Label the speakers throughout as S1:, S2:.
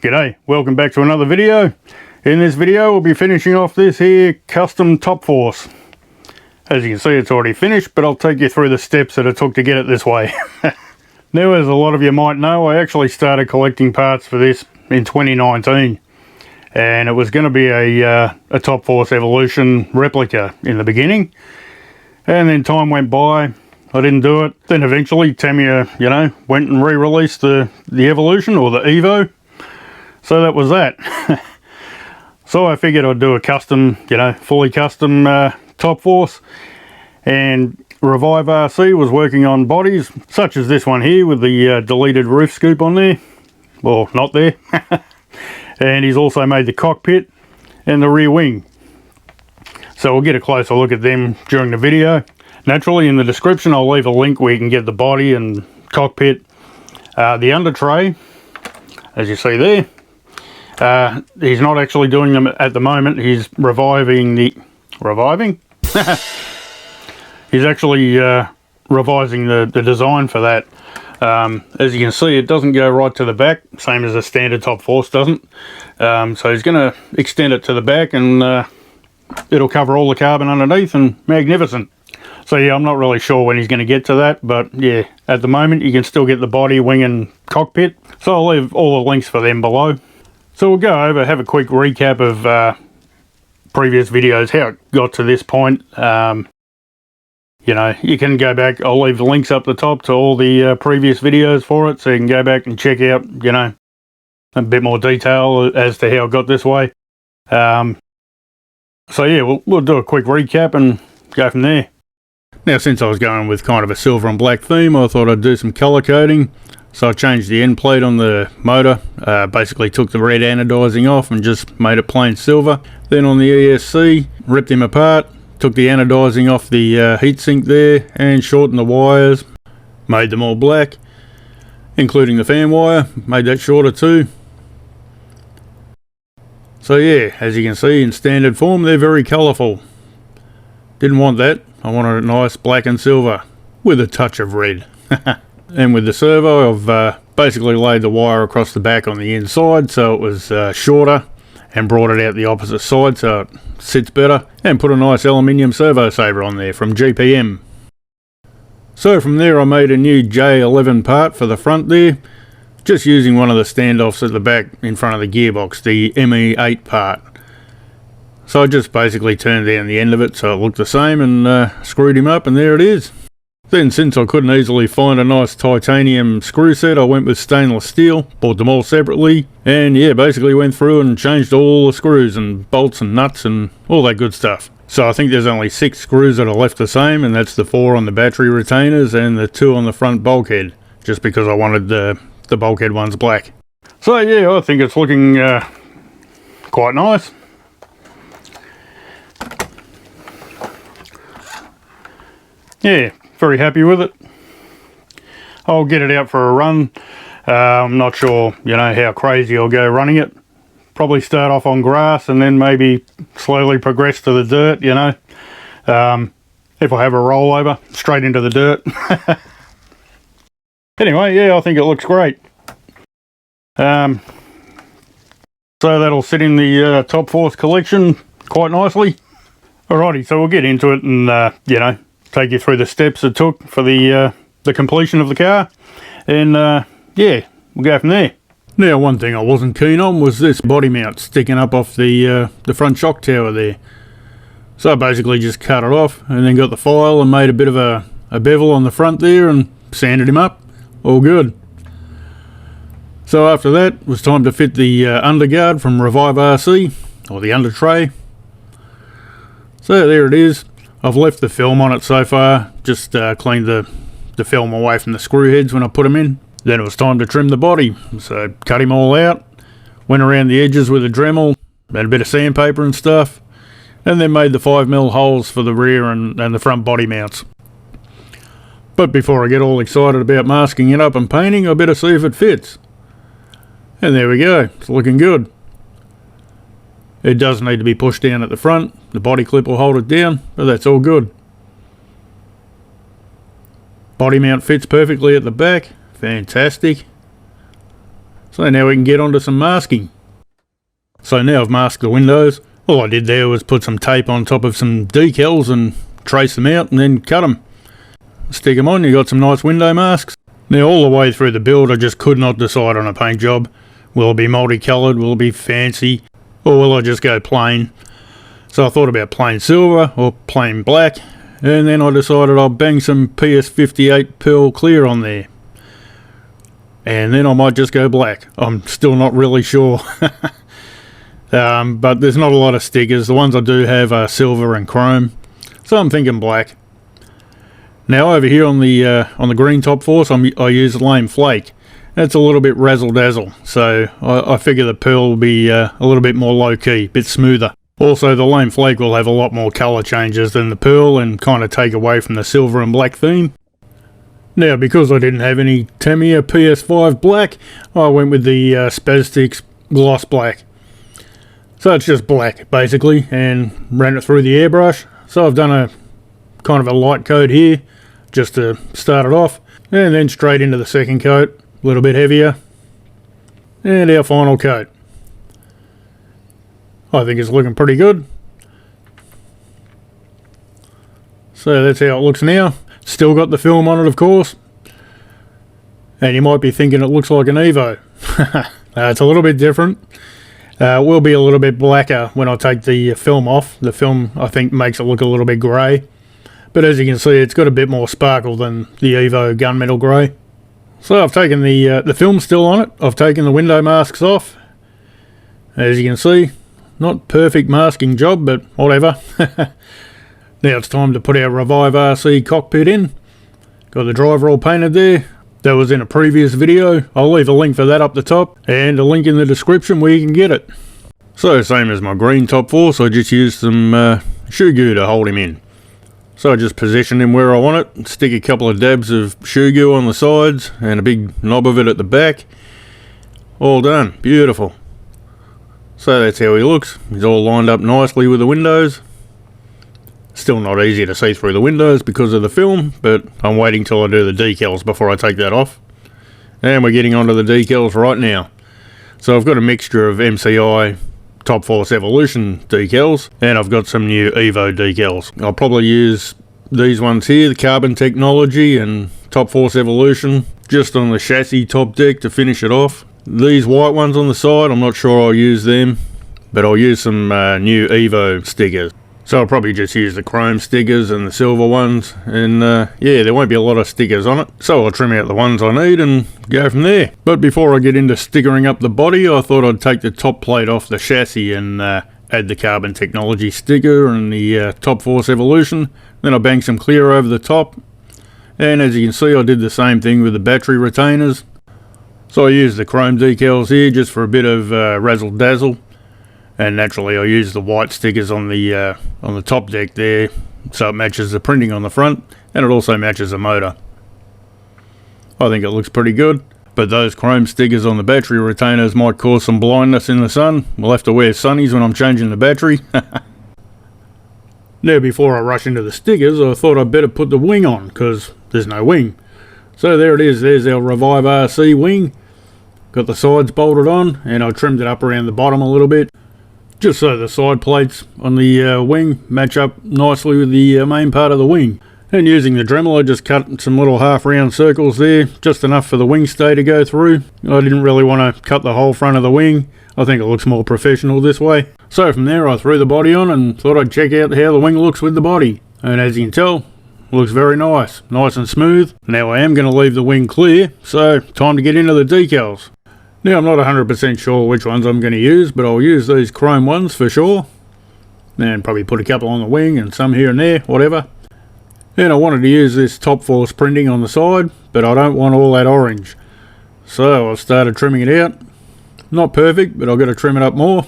S1: G'day, welcome back to another video. In this video we'll be finishing off this here custom Top Force. As you can see, it's already finished, but I'll take you through the steps that it took to get it this way. Now, as a lot of you might know, I actually started collecting parts for this in 2019, and it was going to be a Top Force Evolution replica in the beginning, and then time went by, I didn't do it. Then eventually Tamiya, went and re-released the Evolution, or the Evo. So that was that. So I figured I'd do a custom, fully custom Top Force. And Revive RC was working on bodies, such as this one here with the deleted roof scoop on there. Well, not there. And he's also made the cockpit and the rear wing. So we'll get a closer look at them during the video. Naturally, in the description I'll leave a link where you can get the body and cockpit. The under tray, as you see there. He's not actually doing them at the moment. He's reviving? He's actually revising the design for that. As you can see, it doesn't go right to the back, same as a standard Top Force doesn't. So he's going to extend it to the back, and it'll cover all the carbon underneath, and magnificent. So yeah, I'm not really sure when he's going to get to that, but yeah, at the moment you can still get the body, wing and cockpit. So I'll leave all the links for them below. So we'll go over, have a quick recap of previous videos, how it got to this point. You can go back, I'll leave the links up the top to all the previous videos for it, so you can go back and check out, a bit more detail as to how it got this way. So yeah, we'll do a quick recap and go from there. Now, since I was going with kind of a silver and black theme, I thought I'd do some colour coding. So I changed the end plate on the motor, basically took the red anodizing off and just made it plain silver. Then on the ESC, ripped him apart, took the anodizing off the heatsink there and shortened the wires, made them all black, including the fan wire, made that shorter too. So yeah, as you can see in standard form, they're very colourful. Didn't want that, I wanted it nice black and silver with a touch of red. And with the servo, I've basically laid the wire across the back on the inside so it was shorter, and brought it out the opposite side so it sits better, and put a nice aluminium servo saver on there from GPM. So from there I made a new J11 part for the front there, just using one of the standoffs at the back in front of the gearbox, the ME8 part. So I just basically turned down the end of it so it looked the same, and screwed him up, and there it is. Then, since I couldn't easily find a nice titanium screw set, I went with stainless steel, bought them all separately, and yeah, basically went through and changed all the screws and bolts and nuts and all that good stuff. So I think there's only 6 screws that are left the same, and that's the 4 on the battery retainers and the 2 on the front bulkhead, just because I wanted the bulkhead ones black. So yeah, I think it's looking quite nice. Yeah, very happy with it. I'll get it out for a run. I'm not sure, how crazy I'll go running it. Probably start off on grass and then maybe slowly progress to the dirt, If I have a rollover, straight into the dirt. Anyway, yeah, I think it looks great. So that'll sit in the Top Force collection quite nicely. Alrighty, so we'll get into it and, take you through the steps it took for the completion of the car, and yeah, we'll go from there. Now, one thing I wasn't keen on was this body mount sticking up off the front shock tower there. So I basically just cut it off and then got the file and made a bit of a bevel on the front there and sanded him up. All good. So after that, it was time to fit the underguard from Revive RC, or the under tray. So there it is. I've left the film on it so far, just cleaned the film away from the screw heads when I put them in. Then it was time to trim the body, so cut him all out, went around the edges with a Dremel, and a bit of sandpaper and stuff, and then made the 5mm holes for the rear and the front body mounts. But before I get all excited about masking it up and painting, I better see if it fits. And there we go, it's looking good. It does need to be pushed down at the front. The body clip will hold it down, but that's all good. Body mount fits perfectly at the back. Fantastic. So now we can get onto some masking. So now I've masked the windows. All I did there was put some tape on top of some decals and trace them out and then cut them. Stick them on, you got some nice window masks. Now all the way through the build I just could not decide on a paint job. Will it be multicoloured, will it be fancy, or will I just go plain? So I thought about plain silver or plain black, and then I decided I'll bang some PS58 pearl clear on there. And then I might just go black. I'm still not really sure. But there's not a lot of stickers. The ones I do have are silver and chrome, so I'm thinking black. Now over here on the green Top Force, I use lame flake. It's a little bit razzle dazzle, so I figure the pearl will be a little bit more low key, a bit smoother. Also, the lame flake will have a lot more colour changes than the pearl and kind of take away from the silver and black theme. Now, because I didn't have any Tamiya PS5 black, I went with the Spaztics gloss black. So it's just black basically, and ran it through the airbrush. So I've done a kind of a light coat here just to start it off, and then straight into the second coat, a little bit heavier, and our final coat. I think it's looking pretty good. So that's how it looks now. Still got the film on it, of course. And you might be thinking it looks like an Evo. It's a little bit different. It will be a little bit blacker when I take the film off. The film, I think, makes it look a little bit grey. But as you can see, it's got a bit more sparkle than the Evo gunmetal grey. So I've taken the film still on it. I've taken the window masks off. As you can see, not perfect masking job, but whatever. Now it's time to put our Revive RC cockpit in. Got the driver all painted there. That was in a previous video. I'll leave a link for that up the top and a link in the description where you can get it. So same as my green Top Force, I just used some shoe goo to hold him in. So I just position him where I want it, stick a couple of dabs of shoe goo on the sides and a big knob of it at the back. All done, beautiful. So that's how he looks. He's all lined up nicely with the windows. Still not easy to see through the windows because of the film, but I'm waiting till I do the decals before I take that off. And we're getting onto the decals right now. So I've got a mixture of MCI Top Force Evolution decals, and I've got some new Evo decals. I'll probably use these ones here, the Carbon Technology and Top Force Evolution, just on the chassis top deck to finish it off. These white ones on the side, I'm not sure I'll use them, but I'll use some new Evo stickers. So I'll probably just use the chrome stickers and the silver ones, and yeah, there won't be a lot of stickers on it, so I'll trim out the ones I need and go from there. But before I get into stickering up the body, I thought I'd take the top plate off the chassis and add the Carbon Technology sticker and the Top Force Evolution. Then I bang some clear over the top, and as you can see, I did the same thing with the battery retainers. So I used the chrome decals here just for a bit of razzle dazzle. And naturally I use the white stickers on the top deck there, so it matches the printing on the front, and it also matches the motor. I think it looks pretty good, but those chrome stickers on the battery retainers might cause some blindness in the sun. We'll have to wear sunnies when I'm changing the battery. Now before I rush into the stickers, I thought I'd better put the wing on, because there's no wing. So there it is, there's our Revive RC wing. Got the sides bolted on, and I trimmed it up around the bottom a little bit, just so the side plates on the wing match up nicely with the main part of the wing. And using the Dremel, I just cut some little half round circles there, just enough for the wing stay to go through. I didn't really want to cut the whole front of the wing. I think it looks more professional this way. So from there I threw the body on and thought I'd check out how the wing looks with the body. And as you can tell, looks very nice and smooth. Now I am going to leave the wing clear, so time to get into the decals. Now I'm not 100% sure which ones I'm going to use, but I'll use these chrome ones for sure. And probably put a couple on the wing and some here and there, whatever. And I wanted to use this Top Force printing on the side, but I don't want all that orange. So I've started trimming it out. Not perfect, but I've got to trim it up more.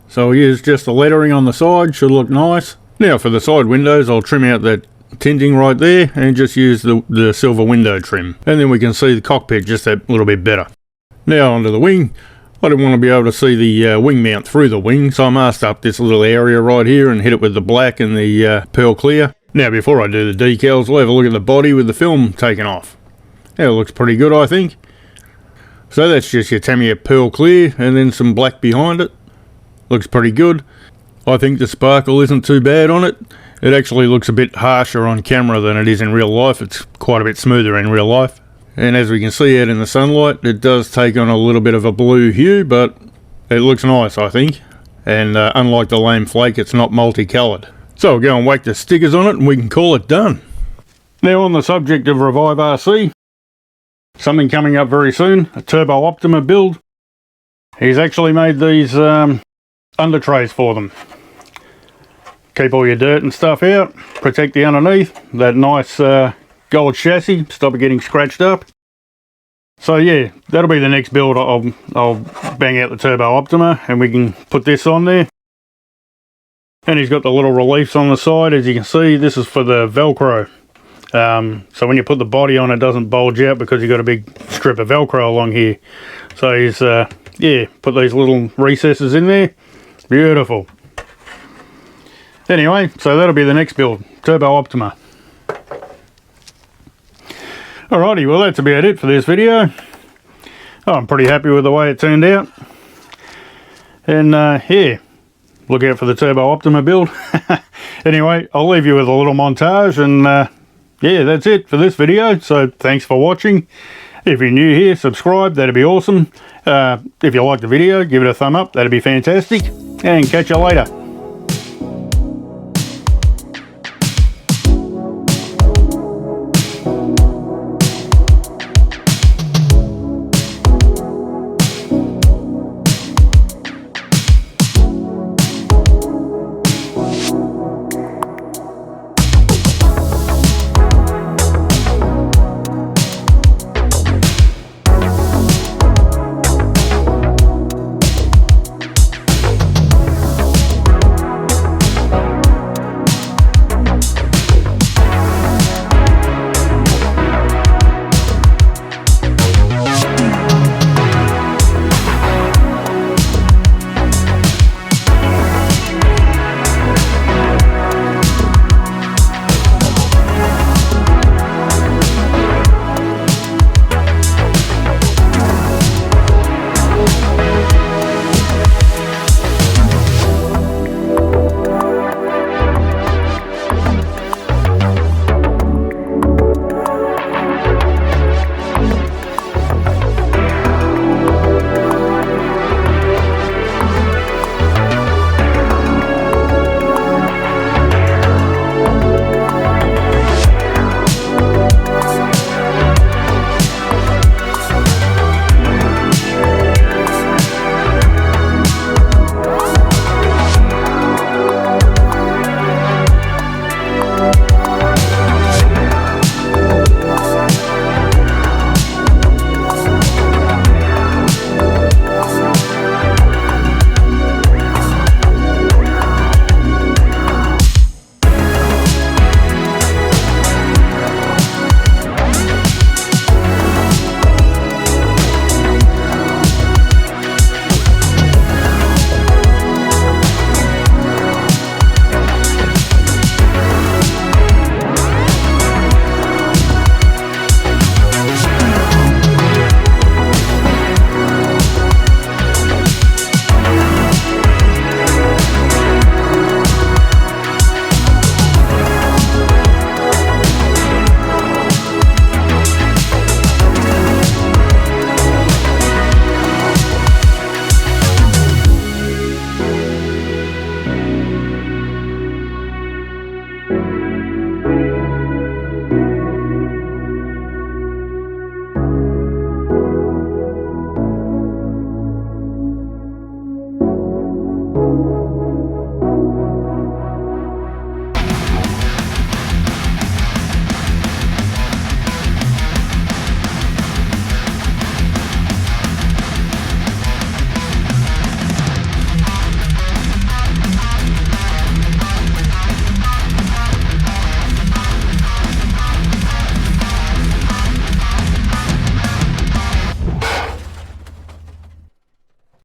S1: So I'll use just the lettering on the side, should look nice. Now for the side windows, I'll trim out that tinting right there and just use the silver window trim. And then we can see the cockpit just a little bit better. Now onto the wing. I didn't want to be able to see the wing mount through the wing, so I masked up this little area right here and hit it with the black and the pearl clear. Now before I do the decals, we'll have a look at the body with the film taken off. Yeah, it looks pretty good, I think. So that's just your Tamiya pearl clear and then some black behind it. Looks pretty good. I think the sparkle isn't too bad on it. It actually looks a bit harsher on camera than it is in real life. It's quite a bit smoother in real life. And as we can see out in the sunlight, it does take on a little bit of a blue hue, but it looks nice, I think. And unlike the lame flake, it's not multicoloured. So we'll go and whack the stickers on it and we can call it done. Now on the subject of Revive RC, something coming up very soon, a Turbo Optima build. He's actually made these under trays for them. Keep all your dirt and stuff out, protect the underneath, that nice gold chassis, stop it getting scratched up. So yeah, that'll be the next build. I'll bang out the Turbo Optima and we can put this on there. And he's got the little reliefs on the side. As you can see, this is for the Velcro. So when you put the body on, it doesn't bulge out because you've got a big strip of Velcro along here. So he's, yeah, put these little recesses in there. Beautiful. Anyway, so that'll be the next build, Turbo Optima. Alrighty, well that's about it for this video. I'm pretty happy with the way it turned out. And yeah, look out for the Turbo Optima build. Anyway, I'll leave you with a little montage and yeah, that's it for this video. So thanks for watching. If you're new here, subscribe, that'd be awesome. If you like the video, give it a thumb up, that'd be fantastic. And catch you later.